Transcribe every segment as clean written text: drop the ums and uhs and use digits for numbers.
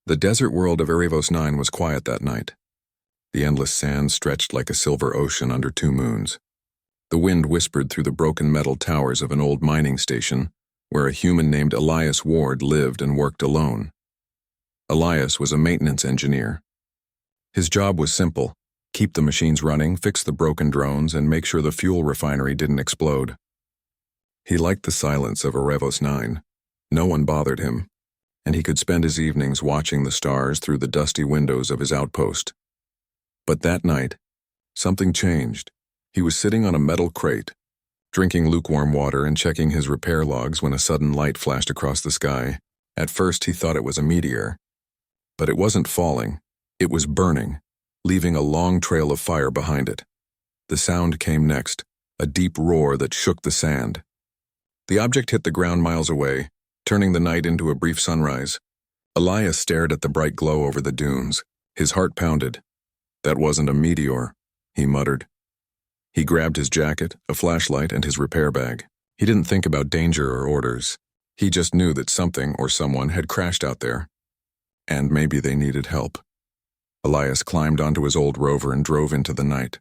The desert world of Erebos 9 was quiet that night. The endless sand stretched like a silver ocean under two moons. The wind whispered through the broken metal towers of an old mining station where a human named Elias Ward lived and worked alone. Elias was a maintenance engineer. His job was simple: keep the machines running, fix the broken drones, and make sure the fuel refinery didn't explode. He liked the silence of Erebos 9. No one bothered him, and he could spend his evenings watching the stars through the dusty windows of his outpost. But that night, something changed. He was sitting on a metal crate, drinking lukewarm water and checking his repair logs when a sudden light flashed across the sky. At first he thought it was a meteor. But it wasn't falling. It was burning, leaving a long trail of fire behind it. The sound came next, a deep roar that shook the sand. The object hit the ground miles away, turning the night into a brief sunrise. Elias stared at the bright glow over the dunes. His heart pounded. "That wasn't a meteor," he muttered. He grabbed his jacket, a flashlight, and his repair bag. He didn't think about danger or orders. He just knew that something or someone had crashed out there. And maybe they needed help. Elias climbed onto his old rover and drove into the night.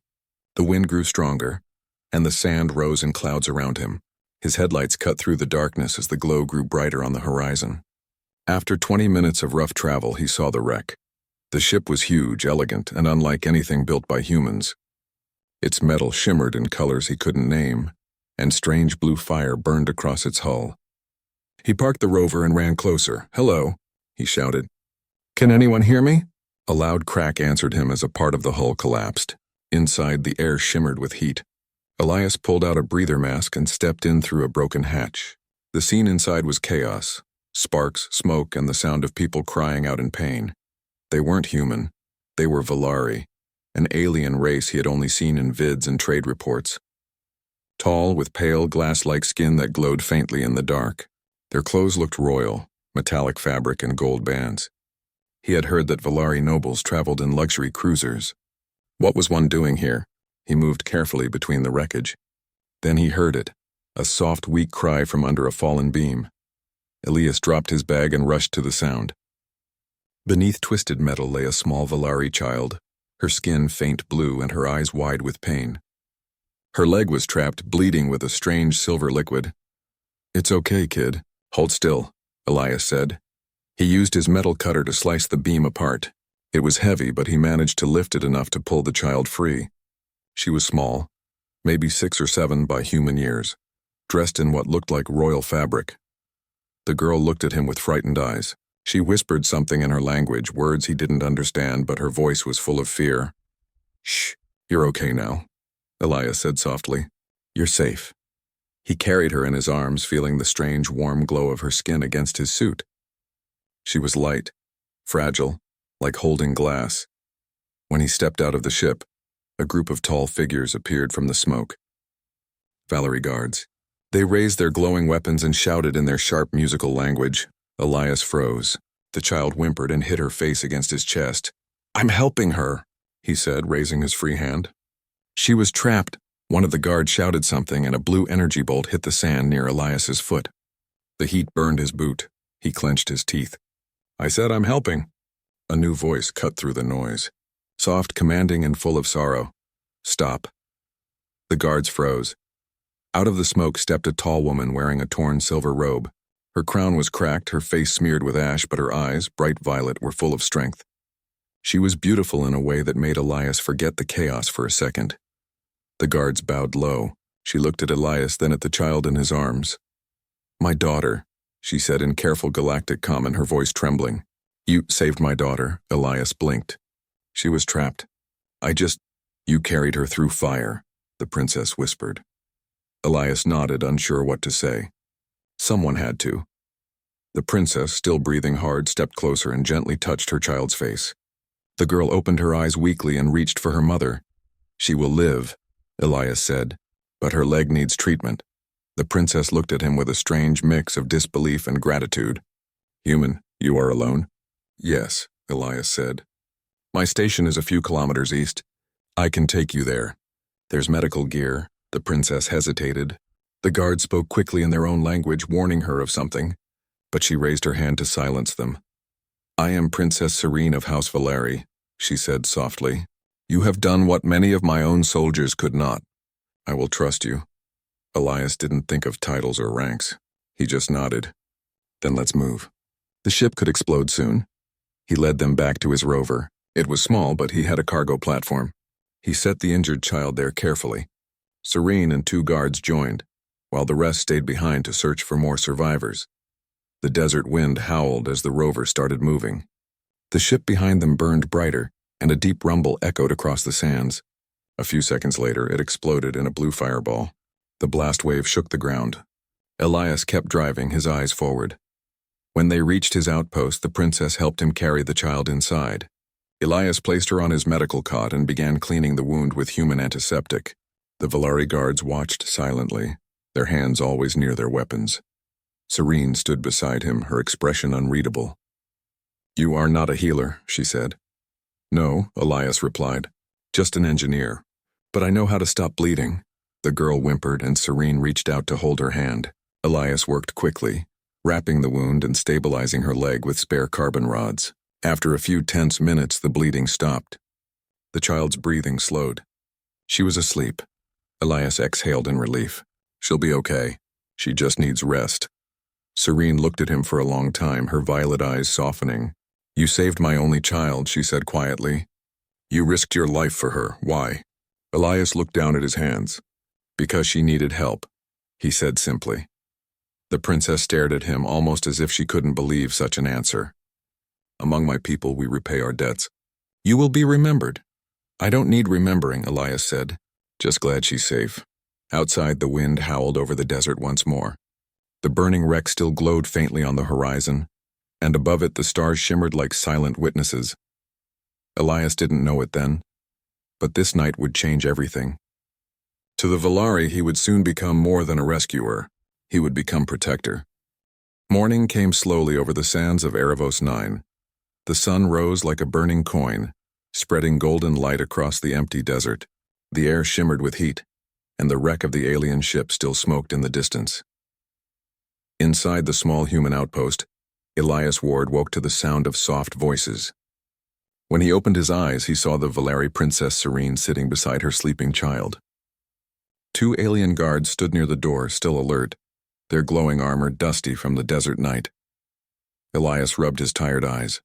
The wind grew stronger, and the sand rose in clouds around him. His headlights cut through the darkness as the glow grew brighter on the horizon. After 20 minutes of rough travel, he saw the wreck. The ship was huge, elegant, and unlike anything built by humans. Its metal shimmered in colors he couldn't name, and strange blue fire burned across its hull. He parked the rover and ran closer. "Hello," he shouted. "Can anyone hear me?" A loud crack answered him as a part of the hull collapsed. Inside, the air shimmered with heat. Elias pulled out a breather mask and stepped in through a broken hatch. The scene inside was chaos: sparks, smoke, and the sound of people crying out in pain. They weren't human. They were Volari, an alien race he had only seen in vids and trade reports. Tall, with pale, glass-like skin that glowed faintly in the dark. Their clothes looked royal, metallic fabric and gold bands. He had heard that Volari nobles traveled in luxury cruisers. What was one doing here? He moved carefully between the wreckage. Then he heard it, a soft, weak cry from under a fallen beam. Elias dropped his bag and rushed to the sound. Beneath twisted metal lay a small Volari child, her skin faint blue and her eyes wide with pain. Her leg was trapped, bleeding with a strange silver liquid. "It's okay, kid. Hold still," Elias said. He used his metal cutter to slice the beam apart. It was heavy, but he managed to lift it enough to pull the child free. She was small, maybe 6 or 7 by human years, dressed in what looked like royal fabric. The girl looked at him with frightened eyes. She whispered something in her language, words he didn't understand, but her voice was full of fear. "Shh, you're okay now," Elias said softly. "You're safe." He carried her in his arms, feeling the strange warm glow of her skin against his suit. She was light, fragile, like holding glass. When he stepped out of the ship, a group of tall figures appeared from the smoke. Valerie guards. They raised their glowing weapons and shouted in their sharp musical language. Elias froze. The child whimpered and hit her face against his chest. "I'm helping her," he said, raising his free hand. "She was trapped." One of the guards shouted something, and a blue energy bolt hit the sand near Elias's foot. The heat burned his boot. He clenched his teeth. "I said I'm helping." A new voice cut through the noise. Soft, commanding, and full of sorrow. "Stop." The guards froze. Out of the smoke stepped a tall woman wearing a torn silver robe. Her crown was cracked, her face smeared with ash, but her eyes, bright violet, were full of strength. She was beautiful in a way that made Elias forget the chaos for a second. The guards bowed low. She looked at Elias, then at the child in his arms. "My daughter," she said in careful galactic common, her voice trembling. "You saved my daughter." Elias blinked. "She was trapped. You carried her through fire," the princess whispered. Elias nodded, unsure what to say. Someone had to. The princess, still breathing hard, stepped closer and gently touched her child's face. The girl opened her eyes weakly and reached for her mother. "She will live," Elias said, "but her leg needs treatment." The princess looked at him with a strange mix of disbelief and gratitude. "Human, you are alone?" "Yes," Elias said. "My station is a few kilometers east. I can take you there. There's medical gear." The princess hesitated. The guards spoke quickly in their own language, warning her of something, but she raised her hand to silence them. I am Princess Serene of House Valeri, she said softly. You have done what many of my own soldiers could not. I will trust you. Elias didn't think of titles or ranks. He just nodded. Then let's move. The ship could explode soon. He led them back to his rover. It was small, but he had a cargo platform. He set the injured child there carefully. Serene and 2 guards joined, while the rest stayed behind to search for more survivors. The desert wind howled as the rover started moving. The ship behind them burned brighter, and a deep rumble echoed across the sands. A few seconds later, it exploded in a blue fireball. The blast wave shook the ground. Elias kept driving, his eyes forward. When they reached his outpost, the princess helped him carry the child inside. Elias placed her on his medical cot and began cleaning the wound with human antiseptic. The Valeri guards watched silently, their hands always near their weapons. Serene stood beside him, her expression unreadable. You are not a healer, she said. No, Elias replied. Just an engineer. But I know how to stop bleeding. The girl whimpered, and Serene reached out to hold her hand. Elias worked quickly, wrapping the wound and stabilizing her leg with spare carbon rods. After a few tense minutes, the bleeding stopped. The child's breathing slowed. She was asleep. Elias exhaled in relief. She'll be okay. She just needs rest. Serene looked at him for a long time, her violet eyes softening. You saved my only child, she said quietly. You risked your life for her. Why? Elias looked down at his hands. Because she needed help, he said simply. The princess stared at him almost as if she couldn't believe such an answer. Among my people we repay our debts. You will be remembered. I don't need remembering, Elias said. Just glad she's safe. Outside, the wind howled over the desert once more. The burning wreck still glowed faintly on the horizon, and above it the stars shimmered like silent witnesses. Elias didn't know it then, but this night would change everything. To the Valeri, he would soon become more than a rescuer. He would become protector. Morning came slowly over the sands of Erebos 9. The sun rose like a burning coin, spreading golden light across the empty desert. The air shimmered with heat, and the wreck of the alien ship still smoked in the distance. Inside the small human outpost, Elias Ward woke to the sound of soft voices. When he opened his eyes, he saw the Valeri Princess Serene sitting beside her sleeping child. 2 alien guards stood near the door, still alert, their glowing armor dusty from the desert night. Elias rubbed his tired eyes.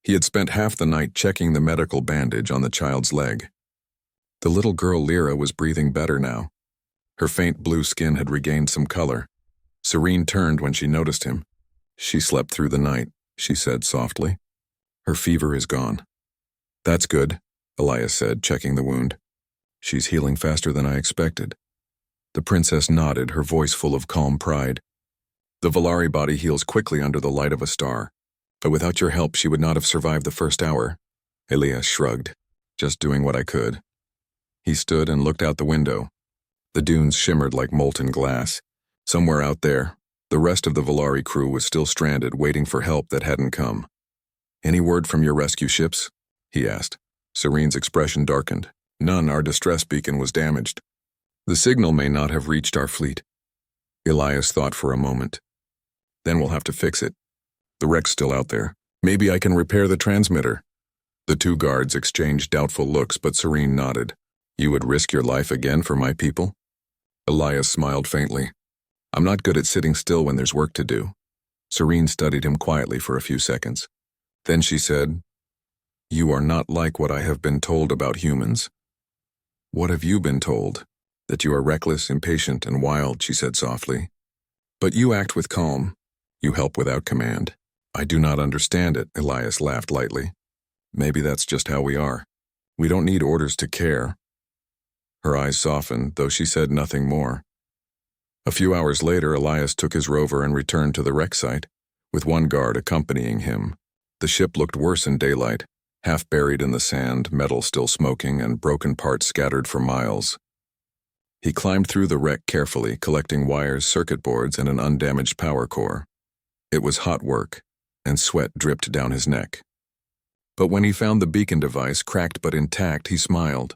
He had spent half the night checking the medical bandage on the child's leg. The little girl Lyra was breathing better now. Her faint blue skin had regained some color. Serene turned when she noticed him. She slept through the night, she said softly. Her fever is gone. That's good, Elias said, checking the wound. She's healing faster than I expected. The princess nodded, her voice full of calm pride. The Valeri body heals quickly under the light of a star, but without your help she would not have survived the first hour. Elias shrugged, just doing what I could. He stood and looked out the window. The dunes shimmered like molten glass. Somewhere out there, the rest of the Valeri crew was still stranded, waiting for help that hadn't come. Any word from your rescue ships? He asked. Serene's expression darkened. None, our distress beacon was damaged. The signal may not have reached our fleet. Elias thought for a moment. Then we'll have to fix it. The wreck's still out there. Maybe I can repair the transmitter. The 2 guards exchanged doubtful looks, but Serene nodded. You would risk your life again for my people? Elias smiled faintly. I'm not good at sitting still when there's work to do. Serene studied him quietly for a few seconds. Then she said, You are not like what I have been told about humans. What have you been told? That you are reckless, impatient, and wild, she said softly. But you act with calm. You help without command. I do not understand it, Elias laughed lightly. Maybe that's just how we are. We don't need orders to care. Her eyes softened, though she said nothing more. A few hours later, Elias took his rover and returned to the wreck site, with 1 guard accompanying him. The ship looked worse in daylight, half buried in the sand, metal still smoking, and broken parts scattered for miles. He climbed through the wreck carefully, collecting wires, circuit boards, and an undamaged power core. It was hot work, and sweat dripped down his neck. But when he found the beacon device, cracked but intact, he smiled.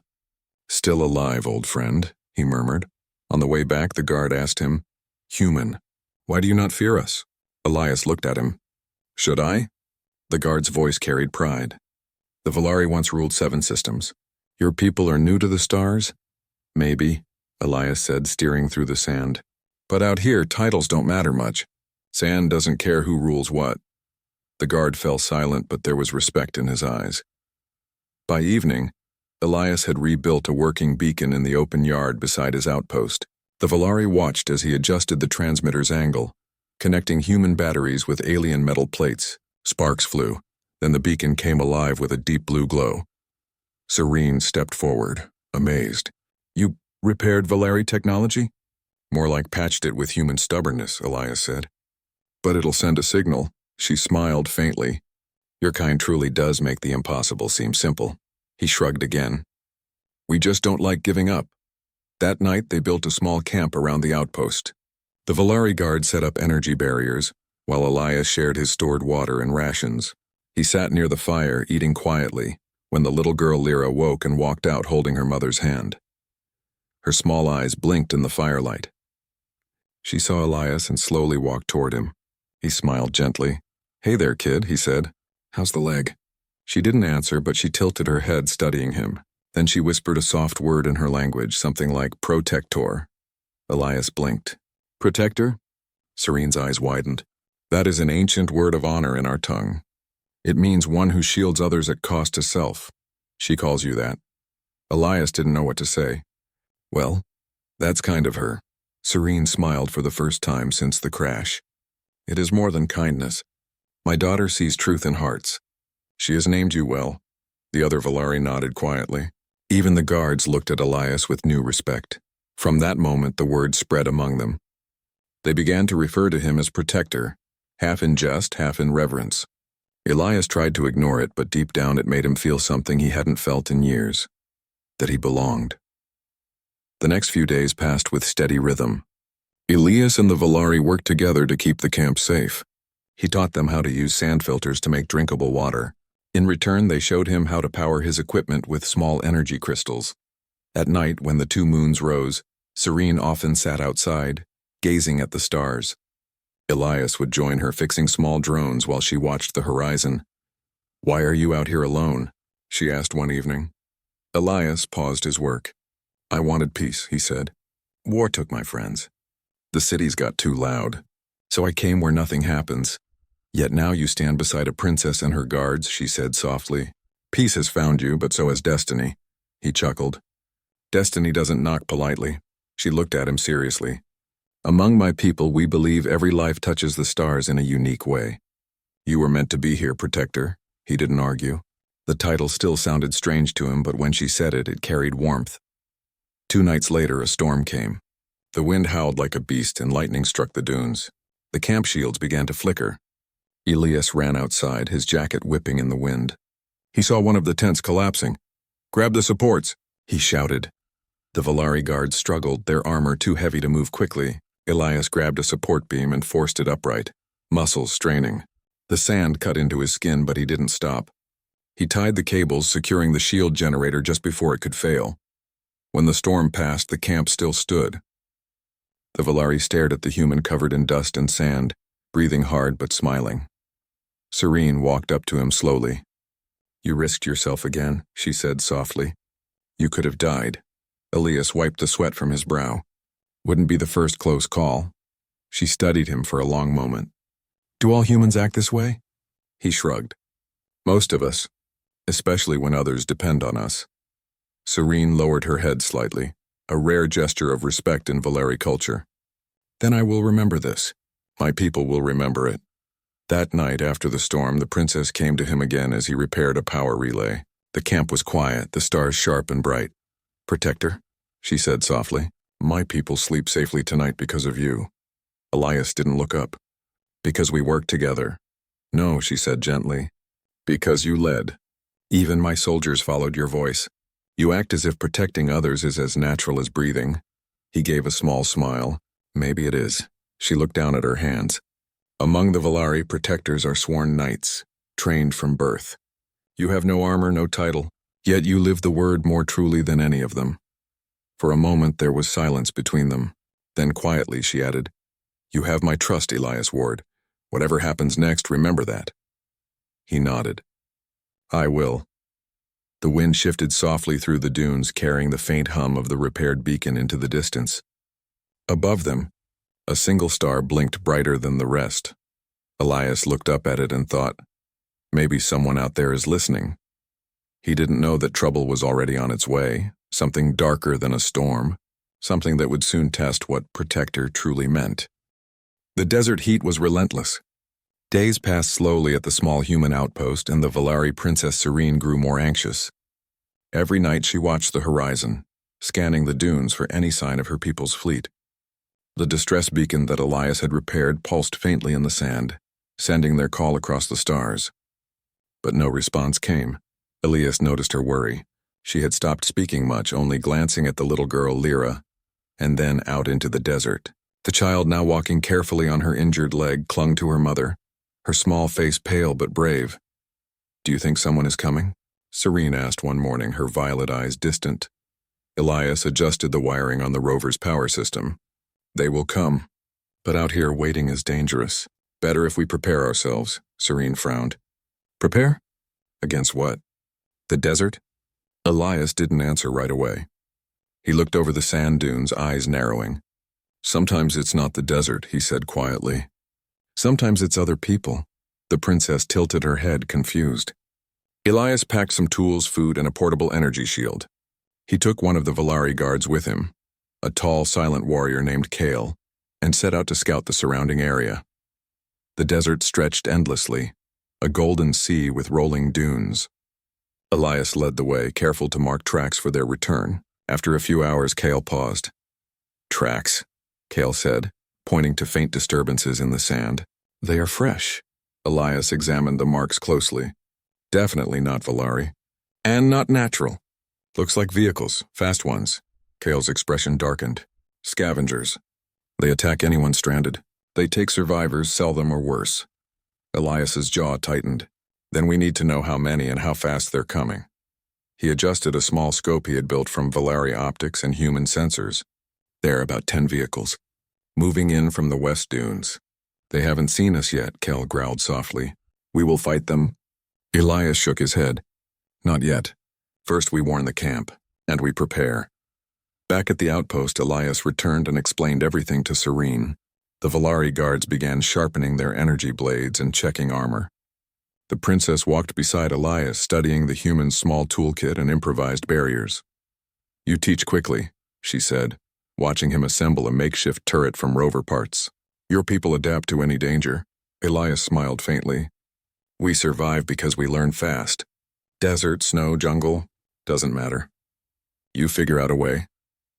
Still alive, old friend, he murmured. On the way back, the guard asked him, Human, why do you not fear us? Elias looked at him. Should I? The guard's voice carried pride. The Valari once ruled 7 systems. Your people are new to the stars? Maybe, Elias said, steering through the sand. But out here, titles don't matter much. Sand doesn't care who rules what. The guard fell silent, but there was respect in his eyes. By evening, Elias had rebuilt a working beacon in the open yard beside his outpost. The Valari watched as he adjusted the transmitter's angle, connecting human batteries with alien metal plates. Sparks flew. Then the beacon came alive with a deep blue glow. Serene stepped forward, amazed. You repaired Valari technology? More like patched it with human stubbornness, Elias said. But it'll send a signal. She smiled faintly. Your kind truly does make the impossible seem simple. He shrugged again. We just don't like giving up. That night, they built a small camp around the outpost. The Valari guard set up energy barriers, while Elias shared his stored water and rations. He sat near the fire, eating quietly, when the little girl Lyra woke and walked out holding her mother's hand. Her small eyes blinked in the firelight. She saw Elias and slowly walked toward him. He smiled gently. Hey there, kid, he said. How's the leg? She didn't answer, but she tilted her head, studying him. Then she whispered a soft word in her language, something like protector. Elias blinked. Protector? Serene's eyes widened. That is an ancient word of honor in our tongue. It means one who shields others at cost to self. She calls you that. Elias didn't know what to say. Well, that's kind of her. Serene smiled for the first time since the crash. It is more than kindness. My daughter sees truth in hearts. She has named you well. The other Valari nodded quietly. Even the guards looked at Elias with new respect. From that moment, the word spread among them. They began to refer to him as protector, half in jest, half in reverence. Elias tried to ignore it, but deep down it made him feel something he hadn't felt in years. That he belonged. The next few days passed with steady rhythm. Elias and the Valari worked together to keep the camp safe. He taught them how to use sand filters to make drinkable water. In return, they showed him how to power his equipment with small energy crystals. At night, when the 2 moons rose, Serene often sat outside, gazing at the stars. Elias would join her fixing small drones while she watched the horizon. Why are you out here alone? She asked one evening. Elias paused his work. I wanted peace, he said. War took my friends. The cities got too loud. So I came where nothing happens. Yet now you stand beside a princess and her guards, she said softly. Peace has found you, but so has destiny. He chuckled. Destiny doesn't knock politely. She looked at him seriously. Among my people, we believe every life touches the stars in a unique way. You were meant to be here, protector. He didn't argue. The title still sounded strange to him, but when she said it, it carried warmth. 2 nights later, a storm came. The wind howled like a beast and lightning struck the dunes. The camp shields began to flicker. Elias ran outside, his jacket whipping in the wind. He saw one of the tents collapsing. Grab the supports, he shouted. The Valari guards struggled, their armor too heavy to move quickly. Elias grabbed a support beam and forced it upright, muscles straining. The sand cut into his skin, but he didn't stop. He tied the cables, securing the shield generator just before it could fail. When the storm passed, the camp still stood. The Valari stared at the human covered in dust and sand, breathing hard but smiling. Serene walked up to him slowly. You risked yourself again, she said softly. You could have died. Elias wiped the sweat from his brow. Wouldn't be the first close call. She studied him for a long moment. Do all humans act this way? He shrugged. Most of us, especially when others depend on us. Serene lowered her head slightly, a rare gesture of respect in Valari culture. Then I will remember this. My people will remember it. That night after the storm, the princess came to him again as he repaired a power relay. The camp was quiet, the stars sharp and bright. Protector, she said softly, my people sleep safely tonight because of you. Elias didn't look up. Because we worked together. No, she said gently. Because you led. Even my soldiers followed your voice. You act as if protecting others is as natural as breathing. He gave a small smile. Maybe it is. She looked down at her hands. Among the Valari, protectors are sworn knights, trained from birth. You have no armor, no title, yet you live the word more truly than any of them. For a moment there was silence between them. Then quietly she added, You have my trust, Elias Ward. Whatever happens next, remember that. He nodded. I will. The wind shifted softly through the dunes, carrying the faint hum of the repaired beacon into the distance. Above them, a single star blinked brighter than the rest. Elias looked up at it and thought, maybe someone out there is listening. He didn't know that trouble was already on its way, something darker than a storm, something that would soon test what protector truly meant. The desert heat was relentless. Days passed slowly at the small human outpost, and the Valari Princess Serene grew more anxious. Every night she watched the horizon, scanning the dunes for any sign of her people's fleet. The distress beacon that Elias had repaired pulsed faintly in the sand, sending their call across the stars. But no response came. Elias noticed her worry. She had stopped speaking much, only glancing at the little girl Lyra, and then out into the desert. The child, now walking carefully on her injured leg, clung to her mother, her small face pale but brave. Do you think someone is coming? Serene asked one morning, her violet eyes distant. Elias adjusted the wiring on the rover's power system. They will come, but out here waiting is dangerous. Better if we prepare ourselves, Serene frowned. Prepare? Against what? The desert? Elias didn't answer right away. He looked over the sand dunes, eyes narrowing. Sometimes it's not the desert, he said quietly. Sometimes it's other people. The princess tilted her head, confused. Elias packed some tools, food, and a portable energy shield. He took one of the Valari guards with him, a tall, silent warrior named Kale, and set out to scout the surrounding area. The desert stretched endlessly, a golden sea with rolling dunes. Elias led the way, careful to mark tracks for their return. After a few hours, Kale paused. Tracks, Kale said, pointing to faint disturbances in the sand. They are fresh. Elias examined the marks closely. Definitely not Valari. And not natural. Looks like vehicles, fast ones. Kale's expression darkened. Scavengers. They attack anyone stranded. They take survivors, sell them, or worse. Elias's jaw tightened. Then we need to know how many and how fast they're coming. He adjusted a small scope he had built from Valari optics and human sensors. There are about 10 vehicles, moving in from the west dunes. They haven't seen us yet, Kel growled softly. We will fight them. Elias shook his head. Not yet. First we warn the camp, and we prepare. Back at the outpost, Elias returned and explained everything to Serene. The Valari guards began sharpening their energy blades and checking armor. The princess walked beside Elias, studying the human's small toolkit and improvised barriers. You teach quickly, she said, watching him assemble a makeshift turret from rover parts. Your people adapt to any danger. Elias smiled faintly. We survive because we learn fast. Desert, snow, jungle, doesn't matter. You figure out a way.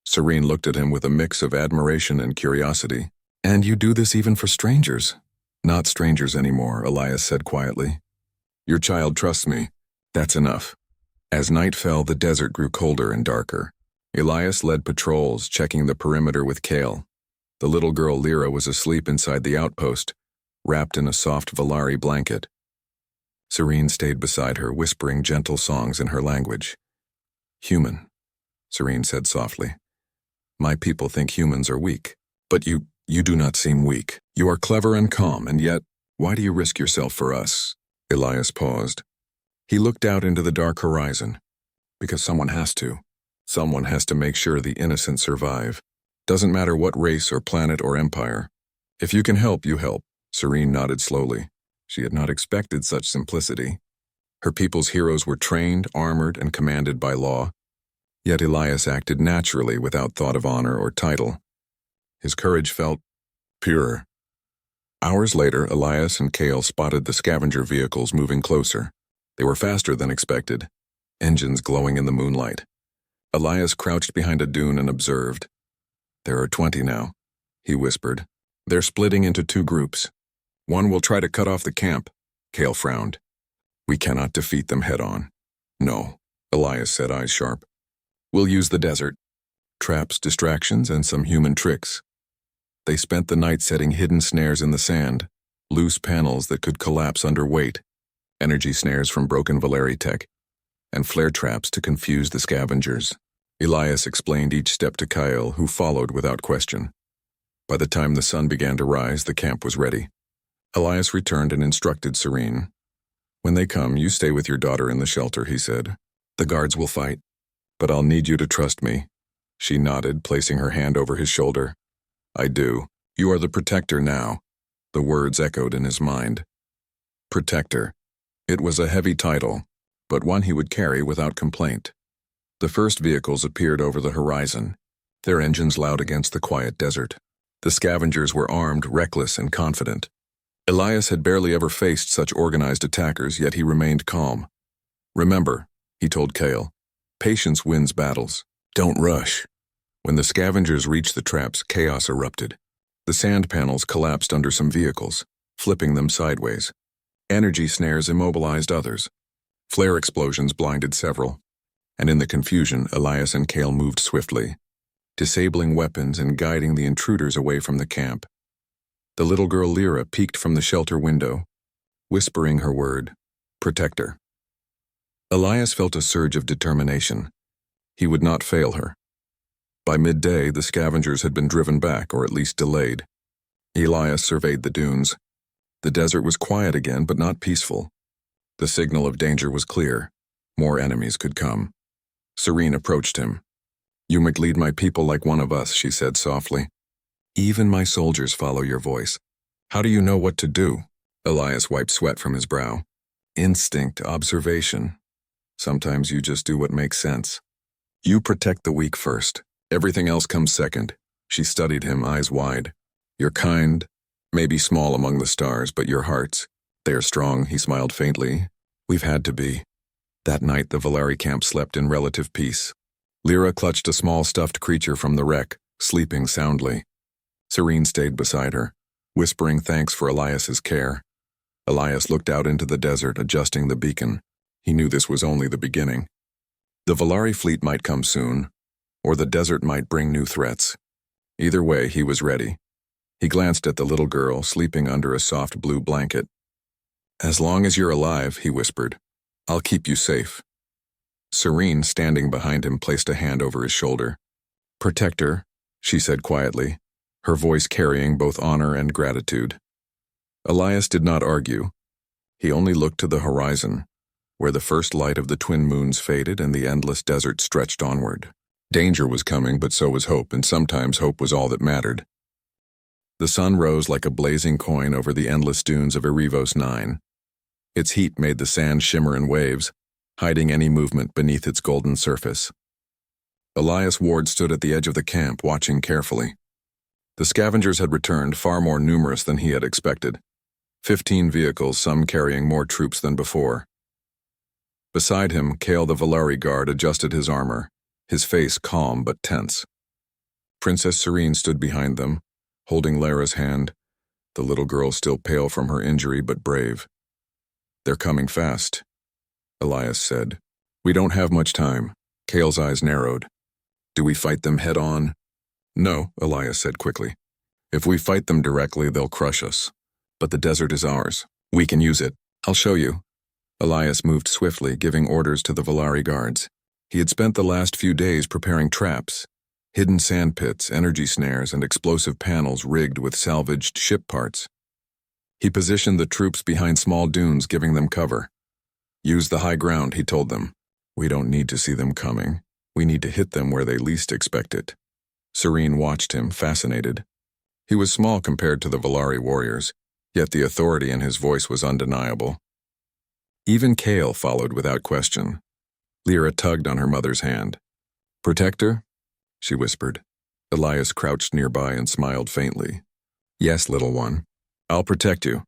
Serene looked at him with a mix of admiration and curiosity. And you do this even for strangers? Not strangers anymore, Elias said quietly. Your child trusts me. That's enough. As night fell, the desert grew colder and darker. Elias led patrols, checking the perimeter with Kale. The little girl Lyra was asleep inside the outpost, wrapped in a soft Valari blanket. Serene stayed beside her, whispering gentle songs in her language. Human, Serene said softly. My people think humans are weak, but you do not seem weak. You are clever and calm, and yet, why do you risk yourself for us? Elias paused. He looked out into the dark horizon. Because someone has to. Someone has to make sure the innocent survive. Doesn't matter what race or planet or empire. If you can help, you help. Serene nodded slowly. She had not expected such simplicity. Her people's heroes were trained, armored, and commanded by law. Yet Elias acted naturally without thought of honor or title. His courage felt pure. Hours later, Elias and Kale spotted the scavenger vehicles moving closer. They were faster than expected, engines glowing in the moonlight. Elias crouched behind a dune and observed. There are 20 now, he whispered. They're splitting into 2 groups. One will try to cut off the camp. Kale frowned. We cannot defeat them head-on. No, Elias said, eyes sharp. We'll use the desert. Traps, distractions, and some human tricks. They spent the night setting hidden snares in the sand, loose panels that could collapse under weight, energy snares from broken Valari tech, and flare traps to confuse the scavengers. Elias explained each step to Kyle, who followed without question. By the time the sun began to rise, the camp was ready. Elias returned and instructed Serene. When they come, you stay with your daughter in the shelter, he said. The guards will fight, but I'll need you to trust me. She nodded, placing her hand over his shoulder. I do. You are the protector now. The words echoed in his mind. Protector. It was a heavy title, but one he would carry without complaint. The first vehicles appeared over the horizon, their engines loud against the quiet desert. The scavengers were armed, reckless, and confident. Elias had barely ever faced such organized attackers, yet he remained calm. Remember, he told Kale, patience wins battles. Don't rush. When the scavengers reached the traps, chaos erupted. The sand panels collapsed under some vehicles, flipping them sideways. Energy snares immobilized others. Flare explosions blinded several. And in the confusion, Elias and Kale moved swiftly, disabling weapons and guiding the intruders away from the camp. The little girl Lyra peeked from the shelter window, whispering her word, protector. Elias felt a surge of determination. He would not fail her. By midday, the scavengers had been driven back, or at least delayed. Elias surveyed the dunes. The desert was quiet again, but not peaceful. The signal of danger was clear. More enemies could come. Serene approached him. You might lead my people like one of us, she said softly. Even my soldiers follow your voice. How do you know what to do? Elias wiped sweat from his brow. Instinct, observation. Sometimes you just do what makes sense. You protect the weak first. Everything else comes second. She studied him, eyes wide. You're kind, maybe small among the stars, but your hearts, they are strong, he smiled faintly. We've had to be. That night, the Valari camp slept in relative peace. Lyra clutched a small stuffed creature from the wreck, sleeping soundly. Serene stayed beside her, whispering thanks for Elias's care. Elias looked out into the desert, adjusting the beacon. He knew this was only the beginning. The Valari fleet might come soon, or the desert might bring new threats. Either way, he was ready. He glanced at the little girl, sleeping under a soft blue blanket. As long as you're alive, he whispered, I'll keep you safe. Serene, standing behind him, placed a hand over his shoulder. Protector, she said quietly, her voice carrying both honor and gratitude. Elias did not argue. He only looked to the horizon, where the first light of the twin moons faded and the endless desert stretched onward. Danger was coming, but so was hope, and sometimes hope was all that mattered. The sun rose like a blazing coin over the endless dunes of Erivos 9. Its heat made the sand shimmer in waves, hiding any movement beneath its golden surface. Elias Ward stood at the edge of the camp, watching carefully. The scavengers had returned, far more numerous than he had expected. 15 vehicles, some carrying more troops than before. Beside him, Kale the Valari guard adjusted his armor, his face calm but tense. Princess Serene stood behind them, holding Lyra's hand, the little girl still pale from her injury but brave. They're coming fast, Elias said. We don't have much time. Kale's eyes narrowed. Do we fight them head on? No, Elias said quickly. If we fight them directly, they'll crush us. But the desert is ours. We can use it. I'll show you. Elias moved swiftly, giving orders to the Valari guards. He had spent the last few days preparing traps, hidden sand pits, energy snares, and explosive panels rigged with salvaged ship parts. He positioned the troops behind small dunes, giving them cover. Use the high ground, he told them. We don't need to see them coming. We need to hit them where they least expect it. Serene watched him, fascinated. He was small compared to the Valari warriors, yet the authority in his voice was undeniable. Even Kale followed without question. Lyra tugged on her mother's hand. Protector? She whispered. Elias crouched nearby and smiled faintly. Yes, little one. I'll protect you.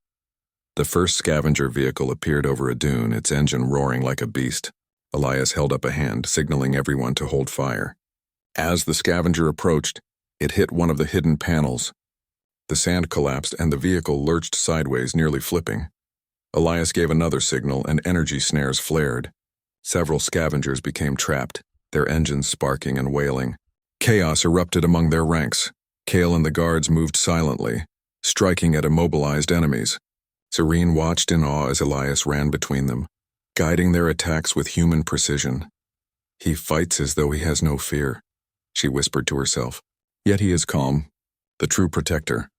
The first scavenger vehicle appeared over a dune, its engine roaring like a beast. Elias held up a hand, signaling everyone to hold fire. As the scavenger approached, it hit one of the hidden panels. The sand collapsed and the vehicle lurched sideways, nearly flipping. Elias gave another signal and energy snares flared. Several scavengers became trapped, their engines sparking and wailing. Chaos erupted among their ranks. Kale and the guards moved silently, striking at immobilized enemies. Serene watched in awe as Elias ran between them, guiding their attacks with human precision. He fights as though he has no fear, she whispered to herself. Yet he is calm, the true protector.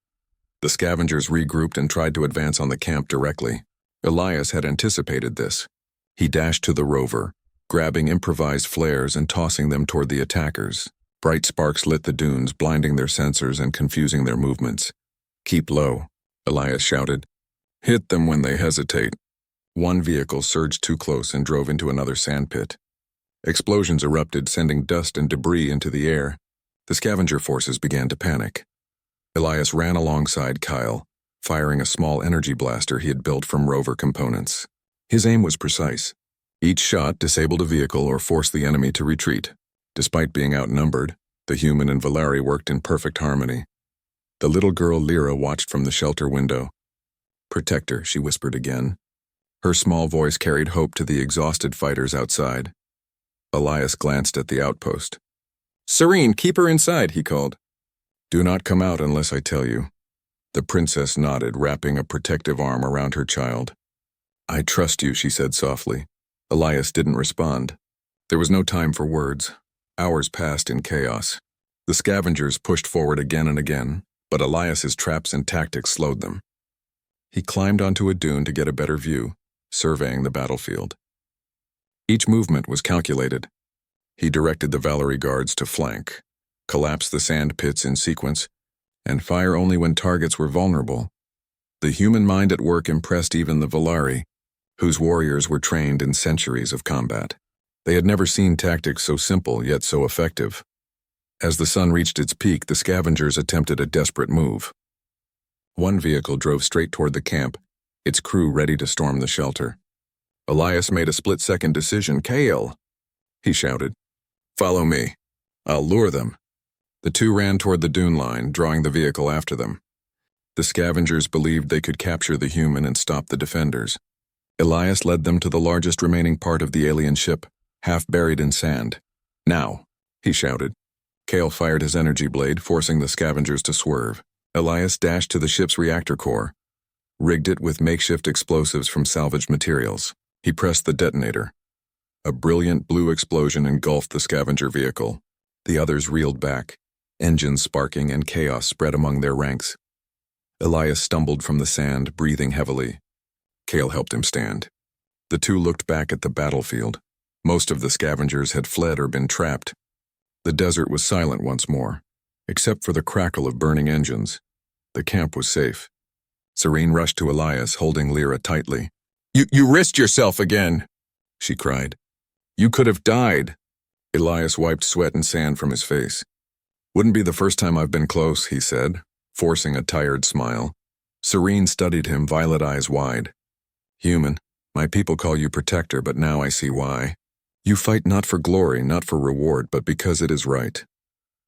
The scavengers regrouped and tried to advance on the camp directly. Elias had anticipated this. He dashed to the rover, grabbing improvised flares and tossing them toward the attackers. Bright sparks lit the dunes, blinding their sensors and confusing their movements. "Keep low," Elias shouted. "Hit them when they hesitate." One vehicle surged too close and drove into another sandpit. Explosions erupted, sending dust and debris into the air. The scavenger forces began to panic. Elias ran alongside Kyle, firing a small energy blaster he had built from rover components. His aim was precise. Each shot disabled a vehicle or forced the enemy to retreat. Despite being outnumbered, the human and Valari worked in perfect harmony. The little girl Lyra watched from the shelter window. "Protector," she whispered again. Her small voice carried hope to the exhausted fighters outside. Elias glanced at the outpost. "Serene, keep her inside," he called. "Do not come out unless I tell you." The princess nodded, wrapping a protective arm around her child. "I trust you," she said softly. Elias didn't respond. There was no time for words. Hours passed in chaos. The scavengers pushed forward again and again, but Elias's traps and tactics slowed them. He climbed onto a dune to get a better view, surveying the battlefield. Each movement was calculated. He directed the Valari guards to flank, collapse the sand pits in sequence, and fire only when targets were vulnerable. The human mind at work impressed even the Valari, whose warriors were trained in centuries of combat. They had never seen tactics so simple yet so effective. As the sun reached its peak, the scavengers attempted a desperate move. One vehicle drove straight toward the camp, its crew ready to storm the shelter. Elias made a split-second decision. "Kale!" he shouted. "Follow me. I'll lure them." The two ran toward the dune line, drawing the vehicle after them. The scavengers believed they could capture the human and stop the defenders. Elias led them to the largest remaining part of the alien ship, half buried in sand. "Now!" he shouted. Kale fired his energy blade, forcing the scavengers to swerve. Elias dashed to the ship's reactor core, rigged it with makeshift explosives from salvaged materials. He pressed the detonator. A brilliant blue explosion engulfed the scavenger vehicle. The others reeled back, engines sparking and chaos spread among their ranks. Elias stumbled from the sand, breathing heavily. Kale helped him stand. The two looked back at the battlefield. Most of the scavengers had fled or been trapped. The desert was silent once more, except for the crackle of burning engines. The camp was safe. Serene rushed to Elias, holding Lyra tightly. You risked yourself again," she cried. "You could have died." Elias wiped sweat and sand from his face. "Wouldn't be the first time I've been close," he said, forcing a tired smile. Serene studied him, violet eyes wide. "Human, my people call you protector, but now I see why. You fight not for glory, not for reward, but because it is right."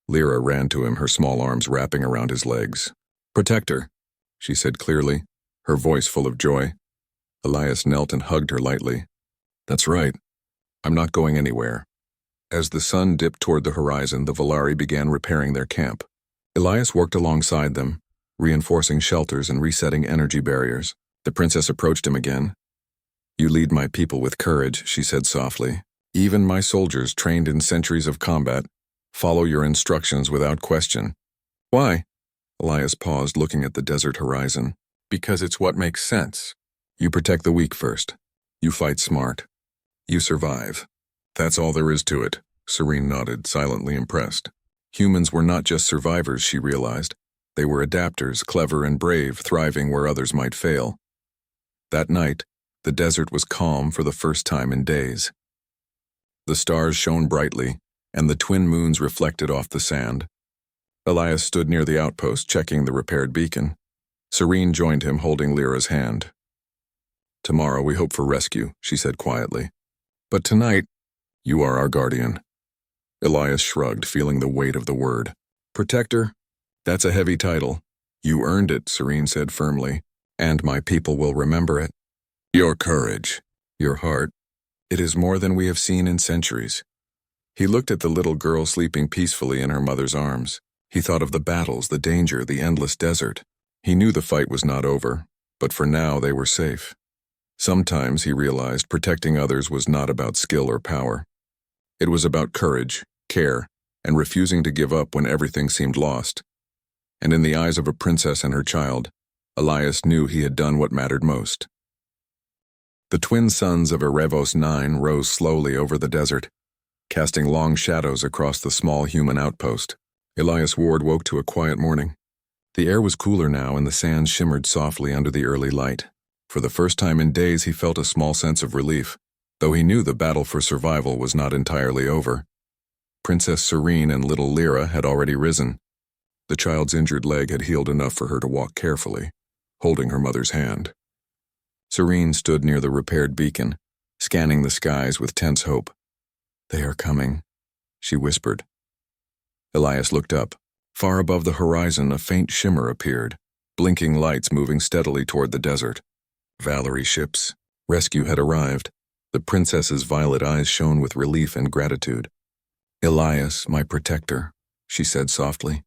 Lyra ran to him, her small arms wrapping around his legs. "Protector," she said clearly, her voice full of joy. Elias knelt and hugged her lightly. "That's right. I'm not going anywhere." As the sun dipped toward the horizon, the Valari began repairing their camp. Elias worked alongside them, reinforcing shelters and resetting energy barriers. The princess approached him again. "You lead my people with courage," she said softly. "Even my soldiers, trained in centuries of combat, follow your instructions without question." "Why?" Elias paused, looking at the desert horizon. "Because it's what makes sense. You protect the weak first. You fight smart. You survive. That's all there is to it." Serene nodded, silently impressed. Humans were not just survivors, she realized. They were adapters, clever and brave, thriving where others might fail. That night, the desert was calm for the first time in days. The stars shone brightly, and the twin moons reflected off the sand. Elias stood near the outpost, checking the repaired beacon. Serene joined him, holding Lyra's hand. "Tomorrow we hope for rescue," she said quietly. "But tonight, you are our guardian." Elias shrugged, feeling the weight of the word. "Protector? That's a heavy title." "You earned it," Serene said firmly, "and my people will remember it." "Your courage, your heart, it is more than we have seen in centuries." He looked at the little girl sleeping peacefully in her mother's arms. He thought of the battles, the danger, the endless desert. He knew the fight was not over, but for now they were safe. Sometimes, he realized, protecting others was not about skill or power. It was about courage, care, and refusing to give up when everything seemed lost. And in the eyes of a princess and her child, Elias knew he had done what mattered most. The twin suns of Erevos 9 rose slowly over the desert, casting long shadows across the small human outpost. Elias Ward woke to a quiet morning. The air was cooler now and the sands shimmered softly under the early light. For the first time in days he felt a small sense of relief, though he knew the battle for survival was not entirely over. Princess Serene and little Lyra had already risen. The child's injured leg had healed enough for her to walk carefully, holding her mother's hand. Serene stood near the repaired beacon, scanning the skies with tense hope. "They are coming," she whispered. Elias looked up. Far above the horizon, a faint shimmer appeared, blinking lights moving steadily toward the desert. Valerie ships. Rescue had arrived. The princess's violet eyes shone with relief and gratitude. "Elias, my protector," she said softly.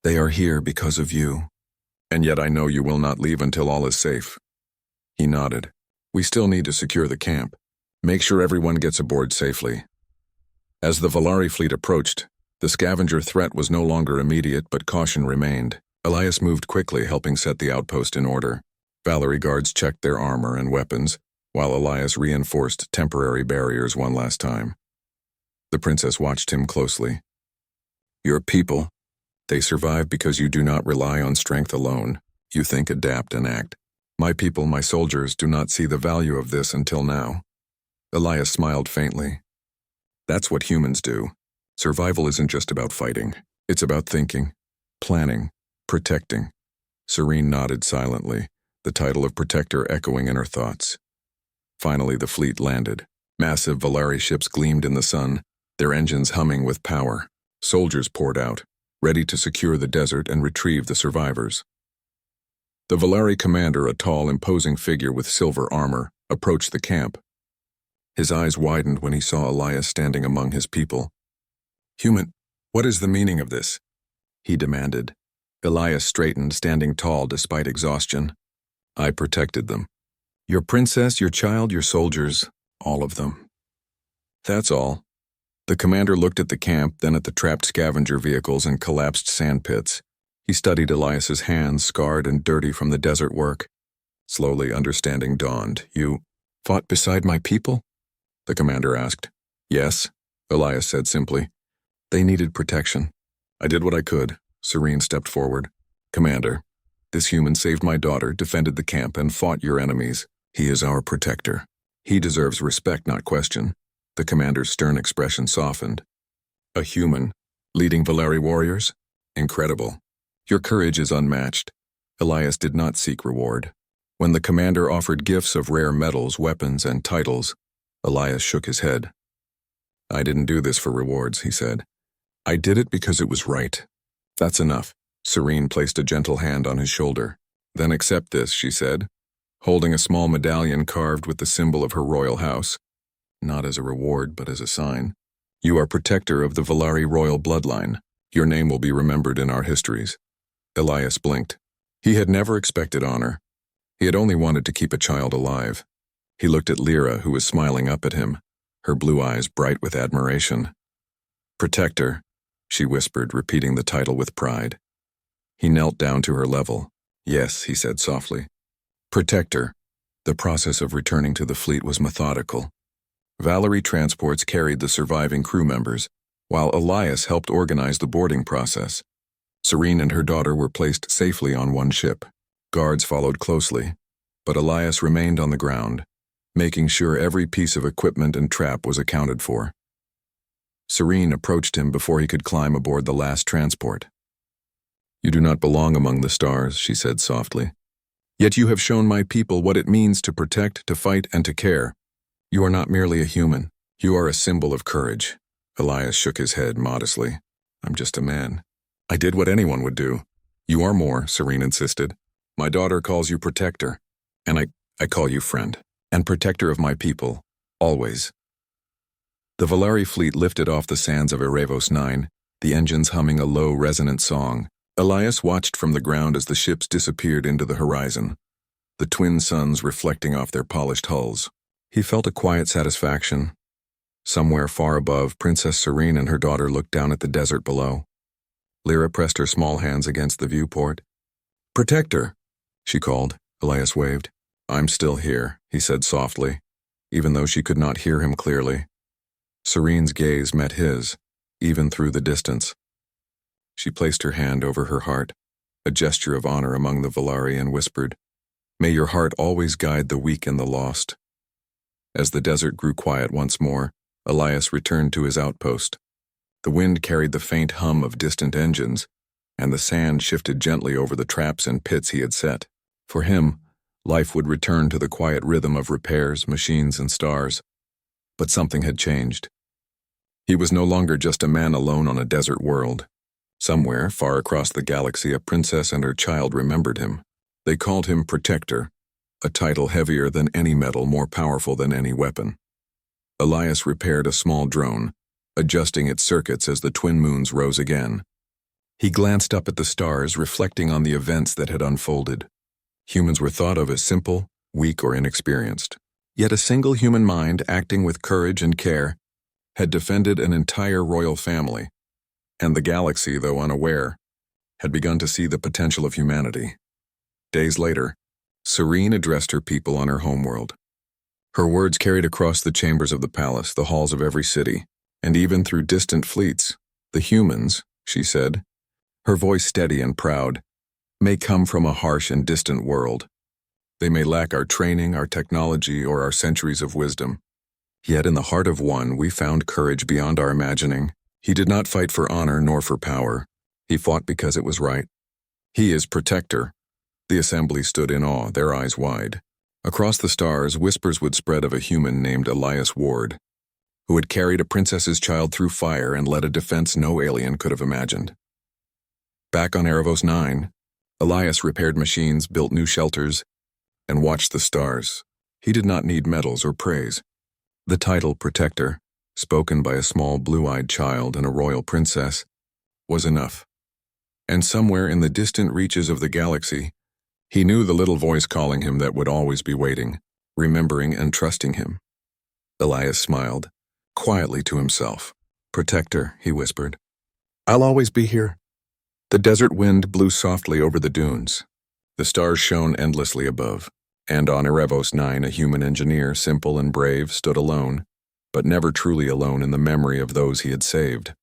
"They are here because of you. And yet I know you will not leave until all is safe." He nodded. "We still need to secure the camp. Make sure everyone gets aboard safely." As the Valari fleet approached, the scavenger threat was no longer immediate, but caution remained. Elias moved quickly, helping set the outpost in order. Valari guards checked their armor and weapons, while Elias reinforced temporary barriers one last time. The princess watched him closely. "Your people, they survive because you do not rely on strength alone. You think, adapt, and act. My people, my soldiers, do not see the value of this until now." Elias smiled faintly. "That's what humans do. Survival isn't just about fighting. It's about thinking, planning, protecting." Serene nodded silently, the title of protector echoing in her thoughts. Finally, the fleet landed. Massive Valari ships gleamed in the sun, their engines humming with power. Soldiers poured out, ready to secure the desert and retrieve the survivors. The Valari commander, a tall, imposing figure with silver armor, approached the camp. His eyes widened when he saw Elias standing among his people. "Human, what is the meaning of this?" he demanded. Elias straightened, standing tall despite exhaustion. "I protected them. Your princess, your child, your soldiers, all of them. That's all." The commander looked at the camp, then at the trapped scavenger vehicles and collapsed sand pits. He studied Elias's hands, scarred and dirty from the desert work. Slowly, understanding dawned. "You fought beside my people?" the commander asked. "Yes," Elias said simply. "They needed protection. I did what I could." Serene stepped forward. "Commander, this human saved my daughter, defended the camp, and fought your enemies. He is our protector. He deserves respect, not question." The commander's stern expression softened. "A human, leading Valari warriors? Incredible. Your courage is unmatched." Elias did not seek reward. When the commander offered gifts of rare metals, weapons, and titles, Elias shook his head. "I didn't do this for rewards," he said. "I did it because it was right." "That's enough." Serene placed a gentle hand on his shoulder. "Then accept this," she said, holding a small medallion carved with the symbol of her royal house. "Not as a reward, but as a sign. You are protector of the Valari royal bloodline. Your name will be remembered in our histories." Elias blinked. He had never expected honor. He had only wanted to keep a child alive. He looked at Lyra, who was smiling up at him, her blue eyes bright with admiration. "Protector," she whispered, repeating the title with pride. He knelt down to her level. "Yes," he said softly. "Protector." The process of returning to the fleet was methodical. Valari transports carried the surviving crew members, while Elias helped organize the boarding process. Serene and her daughter were placed safely on one ship. Guards followed closely, but Elias remained on the ground, making sure every piece of equipment and trap was accounted for. Serene approached him before he could climb aboard the last transport. "You do not belong among the stars," she said softly. "Yet you have shown my people what it means to protect, to fight, and to care. You are not merely a human. You are a symbol of courage." Elias shook his head modestly. "I'm just a man. I did what anyone would do." "You are more," Serene insisted. "My daughter calls you protector, and I call you friend, and protector of my people, always." The Valari fleet lifted off the sands of Erevos 9, the engines humming a low, resonant song. Elias watched from the ground as the ships disappeared into the horizon, the twin suns reflecting off their polished hulls. He felt a quiet satisfaction. Somewhere far above, Princess Serene and her daughter looked down at the desert below. Lyra pressed her small hands against the viewport. "Protector," she called. Elias waved. "I'm still here." he said softly, even though she could not hear him clearly. Serene's gaze met his, even through the distance. She placed her hand over her heart, a gesture of honor among the Valari, and whispered, "May your heart always guide the weak and the lost." As the desert grew quiet once more, Elias returned to his outpost. The wind carried the faint hum of distant engines, and the sand shifted gently over the traps and pits he had set. For him, life would return to the quiet rhythm of repairs, machines, and stars. But something had changed. He was no longer just a man alone on a desert world. Somewhere, far across the galaxy, a princess and her child remembered him. They called him Protector, a title heavier than any metal, more powerful than any weapon. Elias repaired a small drone, adjusting its circuits as the twin moons rose again. He glanced up at the stars, reflecting on the events that had unfolded. Humans were thought of as simple, weak, or inexperienced. Yet a single human mind, acting with courage and care, had defended an entire royal family, and the galaxy, though unaware, had begun to see the potential of humanity. Days later, Serene addressed her people on her homeworld. Her words carried across the chambers of the palace, the halls of every city, and even through distant fleets. "The humans," she said, her voice steady and proud, "may come from a harsh and distant world. They may lack our training, our technology, or our centuries of wisdom. Yet in the heart of one, we found courage beyond our imagining. He did not fight for honor nor for power. He fought because it was right. He is Protector." The assembly stood in awe, their eyes wide. Across the stars, whispers would spread of a human named Elias Ward, who had carried a princess's child through fire and led a defense no alien could have imagined. Back on Erebos 9, Elias repaired machines, built new shelters, and watched the stars. He did not need medals or praise. The title Protector, spoken by a small blue-eyed child and a royal princess, was enough. And somewhere in the distant reaches of the galaxy, he knew the little voice calling him that would always be waiting, remembering and trusting him. Elias smiled, quietly to himself. "Protector," he whispered. "I'll always be here." The desert wind blew softly over the dunes. The stars shone endlessly above, and on Erebos 9 a human engineer, simple and brave, stood alone, but never truly alone in the memory of those he had saved.